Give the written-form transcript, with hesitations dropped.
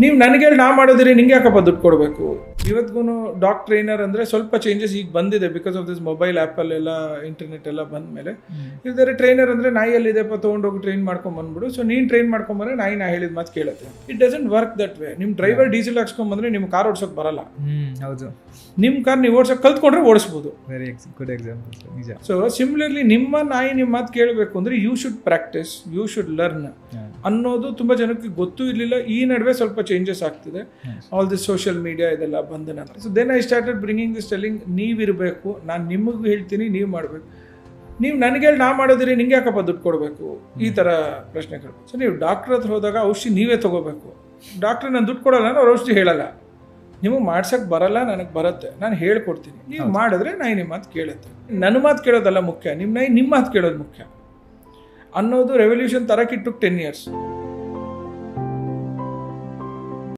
ನೀವು ನನಗೆ ನಾ ಮಾಡೋದಿರಿ ನಿಂಗೆ ಯಾಕಪ್ಪ ದುಡ್ಡು ಕೊಡಬೇಕು. ಇವತ್ತಿಗೂ ಡಾಗ್ ಟ್ರೈನರ್ ಅಂದರೆ ಸ್ವಲ್ಪ ಚೇಂಜಸ್ ಈಗ ಬಂದಿದೆ ಬಿಕಾಸ್ ಆಫ್ ದಿಸ್ ಮೊಬೈಲ್ ಆ್ಯಪಲ್ಲೆಲ್ಲ ಇಂಟರ್ನೆಟ್ ಎಲ್ಲ ಬಂದ ಮೇಲೆ. ಇಲ್ದರೆ ಟ್ರೈನರ್ ಅಂದರೆ ನಾಯಿಯಲ್ಲಿದೆಪ್ಪ ತೊಗೊಂಡೋಗಿ ಟ್ರೈನ್ ಮಾಡ್ಕೊಂಬಂದ್ಬಿಡು, ಸೊ ನೀನು ಟ್ರೈನ್ ಮಾಡ್ಕೊಂಬಂದ್ರೆ ನಾಯಿ ನಾ ಹೇಳಿದ ಮಾತು ಕೇಳುತ್ತೆ. It doesn't work that way. ನಿಮ್ಮ ಡ್ರೈವರ್ ಡೀಸೆಲ್ ಹಾಕ್ಸ್ಕೊಂಬಂದ್ರೆ ನಿಮ್ಮ ಕಾರ್ ಓಡ್ಸೋಕೆ ಬರಲ್ಲ. ಹೌದು, ನಿಮ್ಮ ಕಾರ್ ನೀವು ಓಡ್ಸೋಕೆ ಕಲ್ತ್ಕೊಂಡ್ರೆ ಓಡಿಸ್ಬೋದು. ವೆರಿ ಗುಡ್ ಎಕ್ಸಾಂಪಲ್, ನಿಜ. ಸೊ ಸಿಮಿಲರ್ಲಿ ನಿಮ್ಮ ನಾಯಿ ನಿಮ್ಮ ಮಾತು ಕೇಳಬೇಕು ಅಂದರೆ you should practice, you should learn ಅನ್ನೋದು ತುಂಬ ಜನಕ್ಕೆ ಗೊತ್ತೂ ಇರಲಿಲ್ಲ. ಈ ನಡುವೆ ಸ್ವಲ್ಪ ಚೇಂಜಸ್ ಆಗ್ತಿದೆ, ಆಲ್ ದಿಸ್ ಸೋಷಿಯಲ್ ಮೀಡಿಯಾ ಇದೆಲ್ಲ ಬಂದ ನಂತರ. So then I started bringing this telling, ನೀವಿರಬೇಕು, ನಾನು ನಿಮಗೂ ಹೇಳ್ತೀನಿ, ನೀವು ಮಾಡಬೇಕು. ನೀವು ನನಗೆ ನಾ ಮಾಡೋದಿರಿ ನಿಂಗೆ ಯಾಕಪ್ಪ ದುಡ್ಡು ಕೊಡಬೇಕು, ಈ ಥರ ಪ್ರಶ್ನೆಗಳು. ಸೊ ನೀವು ಡಾಕ್ಟ್ರ್ ಹತ್ರ ಹೋದಾಗ ಔಷಧಿ ನೀವೇ ತೊಗೋಬೇಕು. ಡಾಕ್ಟ್ರ್ ನಾನು ದುಡ್ಡು ಕೊಡಲ್ಲ, ಅವ್ರು ಔಷಧಿ ಹೇಳಲ್ಲ. ನಿಮಗೆ ಮಾಡ್ಸೋಕ್ಕೆ ಬರಲ್ಲ, ನನಗೆ ಬರುತ್ತೆ, ನಾನು ಹೇಳ್ಕೊಡ್ತೀನಿ, ನೀವು ಮಾಡಿದ್ರೆ ನಾಯಿ ನಿಮ್ಮ ಮಾತು ಕೇಳುತ್ತೆ. ನನ್ನ ಮಾತು ಕೇಳೋದಲ್ಲ ಮುಖ್ಯ, ನಿಮ್ಮ ನಾಯಿ ನಿಮ್ಮ ಮಾತು ಕೇಳೋದು ಮುಖ್ಯ ಅನ್ನೋದು ರೆವಲ್ಯೂಷನ್ ತರಕ್ಕೆ ಇಟ್ಟು 10 years.